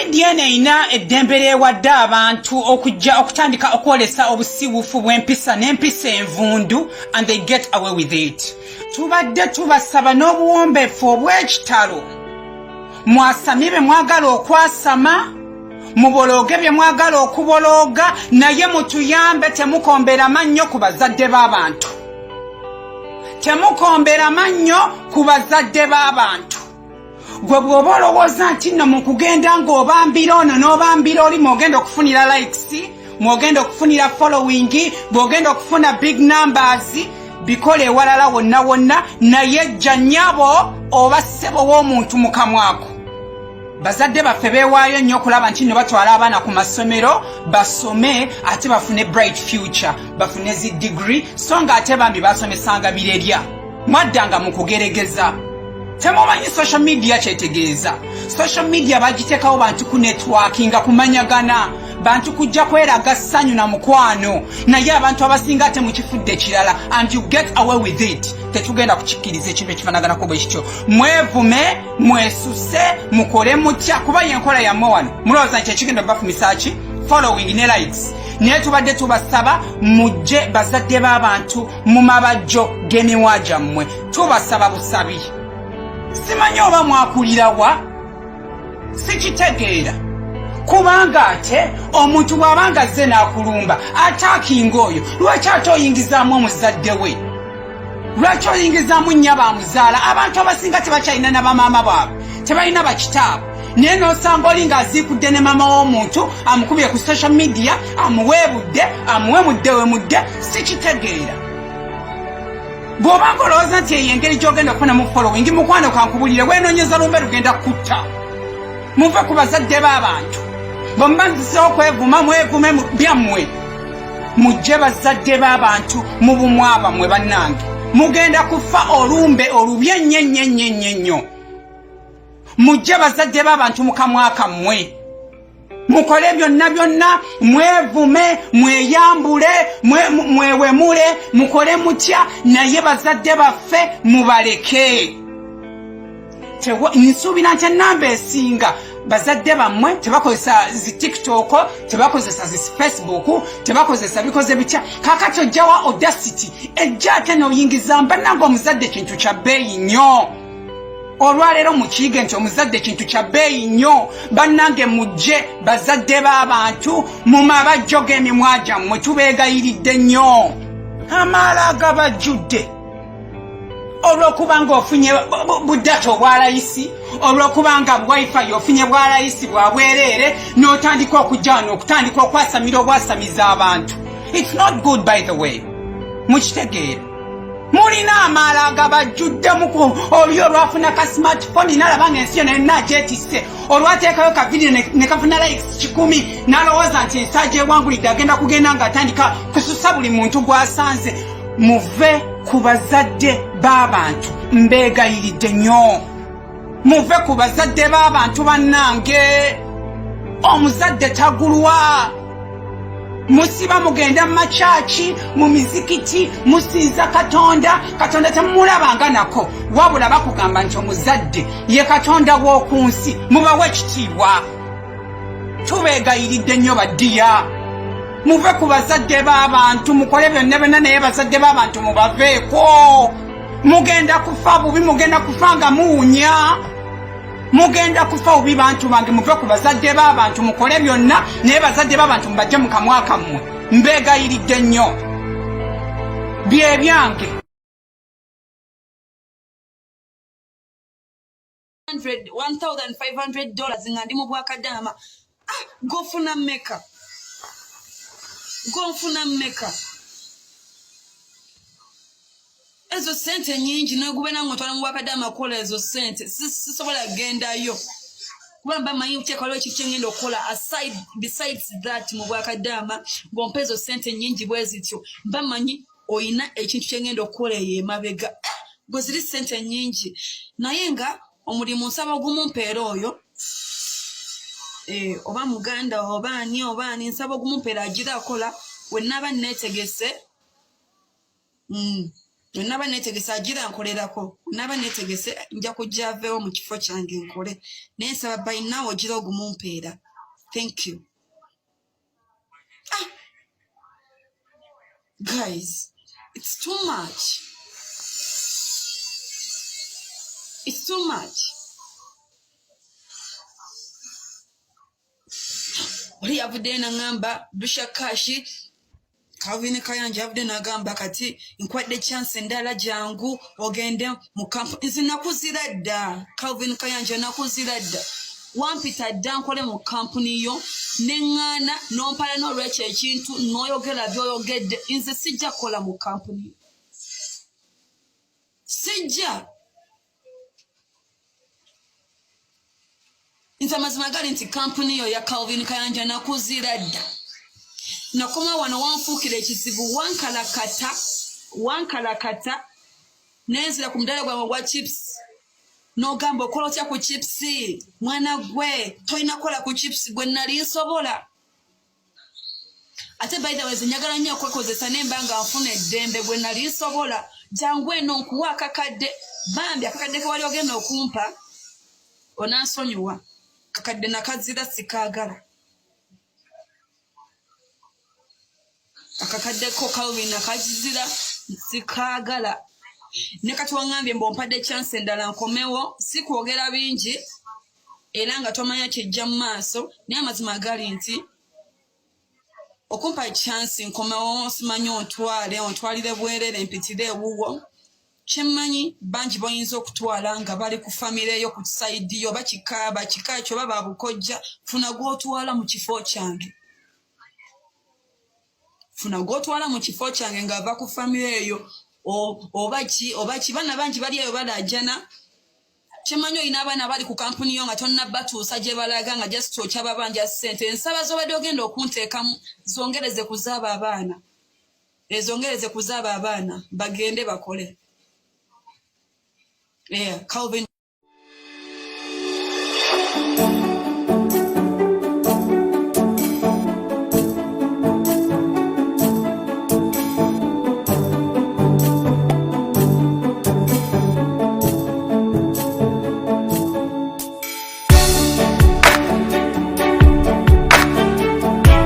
media neina eddembere wadde abantu okujja okutandika okwolesa obusiwufu bw'empisa n'empisa envundu and they get away with it. Tubadde tubasaba n'obuwombeefu obw'ekitalo. Mwasamye bye mwagala okwasama, mubologe bye mwagala okubologa, naye mutuyambe temukombera mannyo ku bazadde b'abantu. Temukombera mannyo ku bazadde b'abantu. Gwe bw'oba olowooza nti nno mu kugenda ng'obambira ono n'obambira oli mwogenda okufunira likes, mwogenda okufunira following, bw'ogenda okufuna big numbers, bikole ewalala wonna wonna, naye jja nnyabo oba ssebo w'omuntu mu kamwako. Bazadde baffe beewaayo nnyo okulaba nti nno batwala abaana ku masomero basome ate bafune bright future, bafune zi degree, so nga ate bambi basomesanga birerya. Mwaddanga mu kugeregeza. Temumanyi social media kyetegeeza. Social media bagiteekawo bantu ku networking, kumanyagana, bantu kujja kweraga ssanyu na mukwano, naye abantu abasinga ate mukifudde kirala, and you get away with it. Tetugenda kukikkiriza ekintu ekifaanaganako bwe kityo. Mwevume, mwesuse, mukole mutya, kuba yenkola yammwe wano. Mulowooza nti ekigenda bafumisa ki? Following ne likes. Naye tubadde tubasaba mujje bazadde b'abantu mu mabajjo g'emiwa gyammwe. Tubasaba busabi. Simanyi oba mwakulirawa, sikitegeera. Kubanga ate omuntu bw'abanga azze n'akulumba ataakinga oyo, lwaki ate oyingizaamu omuzadde we? Lwaki oyingizaamu nnyaba amuzaala? Abantu abasinga tebakyalina na bamaama baabwe, tebalina bakitaabwe. Naye n'osanga oli ng'aziikudde ne maama w'omuntu amukubye ku social media, amuweebudde, amuwemudde wemudde, sikitegeera. Bw'obanga olowooza nti eyo engeri gy'ogenda okufuna mu following, mukwano kankubulire, weenoonyeza lumbe lugenda kutta. Muve ku bazadde b'abantu. Bw'omubanzisewo okwevuma, mwevume byammwe. Mujje bazadde b'abantu mu bumwa bammwe bannange. Mugenda kufa olumbe olubye nnyo. Mujje bazadde b'abantu mu kamwa kammwe. Mukole byonna, mwevume, mweyambule, mwewemule, mukole mutya, naye bazadde baffe mubaleke. Nsuubira nti ennamba esinga bazadde bammwe tebakozesa zi TikTok, tebakozesa zi Facebook, tebakozesa bikoze bitya. Kaakati ojjawa audacity, ejja ate n'oyingiza bannange omuzadde kintu kya bbeeyi nnyo. Olwaleero mukiige nti omuzadde kintu kya bbeeyi nnyo. Bannange mujje bazadde b'abantu mu mabajjo g'emimwa gyammwe, tubeegayiridde nnyo. Amaala gabajjudde. Olw'okubanga ofunye buddata obwalayisi, olw'okubanga wifi ofunye bwalayisi bwa bwereere, n'otandika okujja wano okutandika okwasamira obwasamiza abantu. It's not good by the way. Mukitegeera. Mulina amaala agabajjudde muku. Oli olwafuna ka smartphone n'alaba ng'ensi yonna enagyetisse, olwateekayo ka video ne kafuna likes 10, n'alowooza nti ensajja ewangulidde agenda kugenda ng'atandika kususa buli muntu gw'asanze. Muve ku bazadde b'abantu, mbeegayiridde nnyo. Muve ku bazadde b'abantu bannange. Omuzadde tagulwa. Musiba mugenda mu makyaki, mu mizikiti, musinza Katonda. Katonda temumulabanga nako, wabula bakugamba nti omuzadde ye Katonda w'oku nsi. Mubawe ekitiibwa. Tubeegayiridde nnyo baddiya. Muve ku bazadde b'abantu, mukole byonna, naye bazadde b'abantu mubaveeko. Mugenda kufa bubi, mugenda kufa nga muwunya. Mugenda kufa bubi bantu bange. Muve ku bazadde b'abantu, mukole byonna, naye bazadde b'abantu mubajje mu kamwa kammwe. Mbeegayiridde nnyo. Bye byange. $1,500 nga ndi mu Bwakadaama. Gofuna mmeka? Gonfuna mmeka? Ezo sente nyingi nagube nange otwala mu Bwakadaama kukola ezo sente. Sisobola gendayo. Kuba mba manyi uteekalo ekintu kye ngenda okukola besides that mu Bwakadaama ng'ompa ezo sente nyingi bwe zityo. Mba manyi oyina ekintu kye ngenda okukola eyo emabega. Bwe ziri sente nyingi. Naye nga omulimu nsaba ogumumpeera oyo. Oba muganda oba ani nsaba ogumumpeera agira akola we naba neetegese. naba netegese agira nkolerako naba netegese nja kujja aveewo mu kifo kyange nkole naye nsaba by now ogira ogumumpeera. Thank you. Guys, it's too much. It's too much. Oli yavudde n'angamba Brisher Kash Kayanja yavudde n'agamba kati nkwadde chance endala jangu ogende mu kampu. Nze nakuzira dda Kayanja nakuzira dda. Wampita dda nkole mu kampuni yo neŋŋaana n'ompala n'olwekyo ekintu n'oyogera by'oyogedde. Nze sijja kukola mu kampuni. Sijja. Nze amazima gali nti kampuni yo ya Kayanja nakuzira dda. Nakoma wano wanfuukira ekizibu wankalakata nenzira ku mudala gwange gwa chips. N'ogamba okola otya ku chips? Mwana gwe tolina kola ku chips gwe nali nsobola. Ate by the way njagala nnyo okwekozesa nemba nga nfuna eddembe gwe nali nsobola. Jangu eno nkuwa akakadde. Bambi akakadde ke wali ogenda okumpa onansonyiwa. Kakadde nakazira sikaagala. Akakadde ko Calvin nakazira sikaagala. Ne kati wangambye mbompadde chance endala nkomewo si kwogera bingi era nga tomanya kijja mu maaso naye amazima gali nti okumpa chance nkomewo simanyi ontwalire bwerere mpitire ewuwo. Kyemmanyi bangi boyinza okutwala nga bali ku famire yo ku saidi yo bakikaaba kikakyo baba bukojja funa gwotwala mu kifo kyange. Funa gwotwala mu kifo kyange ng'ava ku famire eyo obaki bana bangi bali eyo balajana. Kyemmanyi olina abaana bali ku kampuni yo nga tonnabatuusa gye balaga nga just okya babanja ssente. Ensaba z'obadde ogenda okunteekamu zongereze kuzaaba abaana. Ezongereze kuzaaba abaana bagende bakole. Calvin